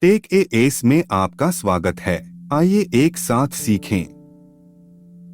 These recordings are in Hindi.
टेक ए एस में आपका स्वागत है। आइए एक साथ सीखें।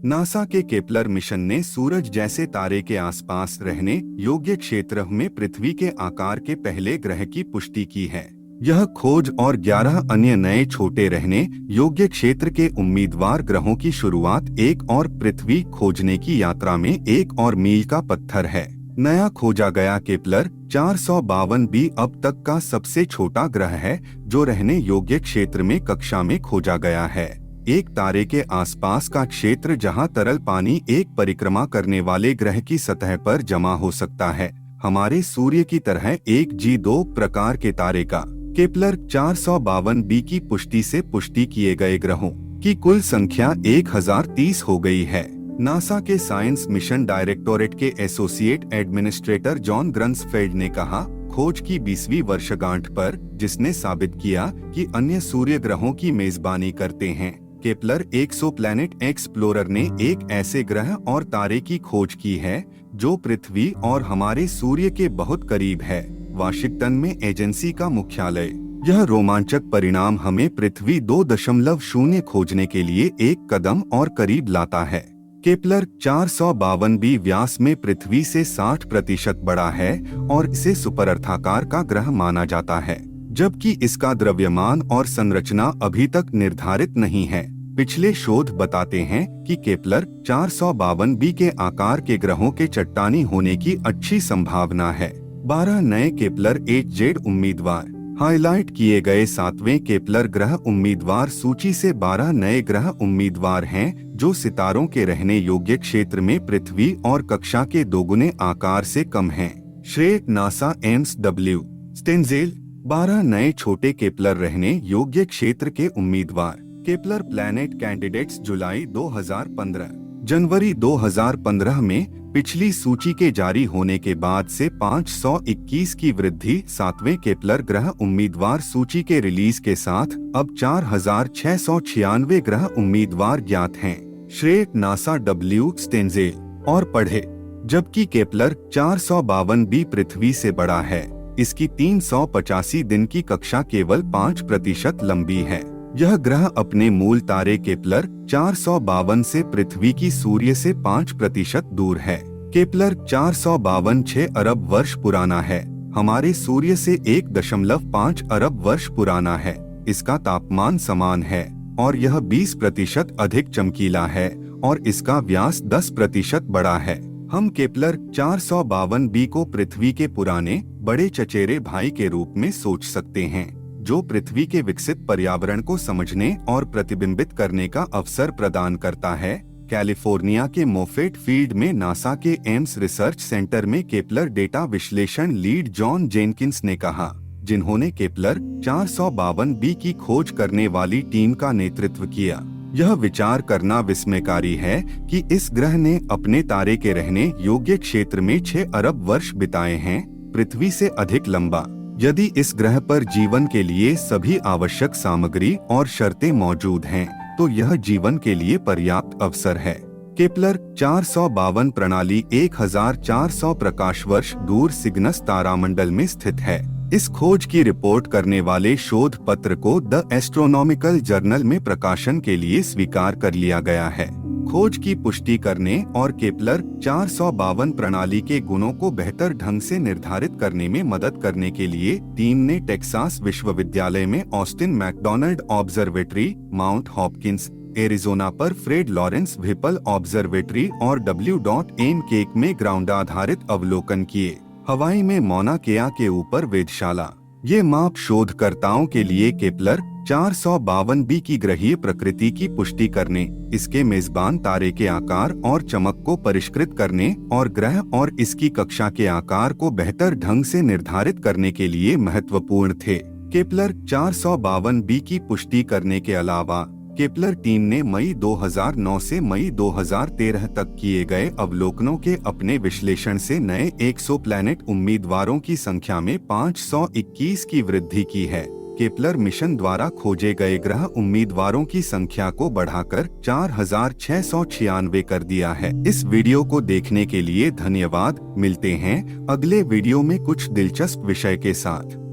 नासा के केपलर मिशन ने सूरज जैसे तारे के आसपास रहने योग्य क्षेत्र में पृथ्वी के आकार के पहले ग्रह की पुष्टि की है। यह खोज और 11 अन्य नए छोटे रहने योग्य क्षेत्र के उम्मीदवार ग्रहों की शुरुआत एक और पृथ्वी खोजने की यात्रा में एक और मील का पत्थर है। नया खोजा गया केपलर 452b अब तक का सबसे छोटा ग्रह है जो रहने योग्य क्षेत्र में कक्षा में खोजा गया है। एक तारे के आसपास का क्षेत्र जहां तरल पानी एक परिक्रमा करने वाले ग्रह की सतह पर जमा हो सकता है। हमारे सूर्य की तरह एक G2 प्रकार के तारे का केपलर 452b की पुष्टि से पुष्टि किए गए ग्रहों की कुल संख्या 1030 हो गई है। नासा के साइंस मिशन डायरेक्टोरेट के एसोसिएट एडमिनिस्ट्रेटर जॉन ग्रंसफेल्ड ने कहा, खोज की 20वीं वर्षगांठ पर जिसने साबित किया कि अन्य सूर्य ग्रहों की मेजबानी करते हैं, केपलर एक्सोप्लैनेट एक्सप्लोरर ने एक ऐसे ग्रह और तारे की खोज की है जो पृथ्वी और हमारे सूर्य के बहुत करीब है। वाशिंगटन में एजेंसी का मुख्यालय। यह रोमांचक परिणाम हमें पृथ्वी 2.0 खोजने के लिए एक कदम और करीब लाता है। केपलर 452b व्यास में पृथ्वी से 60% बड़ा है और इसे सुपरअर्थाकार का ग्रह माना जाता है, जबकि इसका द्रव्यमान और संरचना अभी तक निर्धारित नहीं है। पिछले शोध बताते हैं कि केपलर 452b के आकार के ग्रहों के चट्टानी होने की अच्छी संभावना है। 12 नए केपलर HZ उम्मीदवार। हाईलाइट किए गए 7वें केपलर ग्रह उम्मीदवार सूची से 12 नए ग्रह उम्मीदवार हैं जो सितारों के रहने योग्य क्षेत्र में पृथ्वी और कक्षा के दोगुने आकार से कम हैं। श्रेय नासा एम्स W स्टेंजेल। 12 नए छोटे केपलर रहने योग्य क्षेत्र के उम्मीदवार। केपलर प्लैनेट कैंडिडेट्स जुलाई 2015। जनवरी 2015 में पिछली सूची के जारी होने के बाद से 521 की वृद्धि 7वें केपलर ग्रह उम्मीदवार सूची के रिलीज के साथ अब 4696 ग्रह उम्मीदवार ज्ञात हैं। श्रेय नासा W स्टेंजेल। और पढ़े, जबकि केपलर 452b पृथ्वी से बड़ा है, इसकी 385 दिन की कक्षा केवल 5% लंबी है। यह ग्रह अपने मूल तारे केपलर 452 से पृथ्वी की सूर्य से 5% दूर है। केपलर 452 6 अरब वर्ष पुराना है, हमारे सूर्य से 1.5 अरब वर्ष पुराना है। इसका तापमान समान है और यह 20% अधिक चमकीला है और इसका व्यास 10% बड़ा है। हम केपलर 452b को पृथ्वी के पुराने बड़े चचेरे भाई के रूप में सोच सकते हैं, जो पृथ्वी के विकसित पर्यावरण को समझने और प्रतिबिंबित करने का अवसर प्रदान करता है। कैलिफोर्निया के मोफेट फील्ड में नासा के एम्स रिसर्च सेंटर में केपलर डेटा विश्लेषण लीड जॉन जेनकिंस ने कहा, जिन्होंने केपलर 452b की खोज करने वाली टीम का नेतृत्व किया, यह विचार करना विस्मयकारी है कि इस ग्रह ने अपने तारे के रहने योग्य क्षेत्र में 6 अरब वर्ष बिताए हैं, पृथ्वी से अधिक लंबा। यदि इस ग्रह पर जीवन के लिए सभी आवश्यक सामग्री और शर्तें मौजूद हैं, तो यह जीवन के लिए पर्याप्त अवसर है। केपलर 452 प्रणाली 1400 प्रकाश वर्ष दूर सिग्नस तारामंडल में स्थित है। इस खोज की रिपोर्ट करने वाले शोध पत्र को द एस्ट्रोनॉमिकल जर्नल में प्रकाशन के लिए स्वीकार कर लिया गया है। खोज की पुष्टि करने और केपलर 452 प्रणाली के गुणों को बेहतर ढंग से निर्धारित करने में मदद करने के लिए टीम ने टेक्सास विश्वविद्यालय में Austin McDonald Observatory, Mount Hopkins Arizona पर फ्रेड लॉरेंस व्हिपल ऑब्जर्वेटरी और W.M केक में ग्राउंड आधारित अवलोकन किए। हवाई में मौना केआ के ऊपर वेधशाला। ये माप शोधकर्ताओं के लिए केपलर 452b की ग्रहीय प्रकृति की पुष्टि करने, इसके मेजबान तारे के आकार और चमक को परिष्कृत करने और ग्रह और इसकी कक्षा के आकार को बेहतर ढंग से निर्धारित करने के लिए महत्वपूर्ण थे। केपलर 452b की पुष्टि करने के अलावा केपलर टीम ने मई 2009 से मई 2013 तक किए गए अवलोकनों के अपने विश्लेषण से नए एक्सोप्लैनेट उम्मीदवारों की संख्या में 521 की वृद्धि की है। केपलर मिशन द्वारा खोजे गए ग्रह उम्मीदवारों की संख्या को बढ़ाकर 4696 कर दिया है। इस वीडियो को देखने के लिए धन्यवाद। मिलते हैं अगले वीडियो में कुछ दिलचस्प विषय के साथ।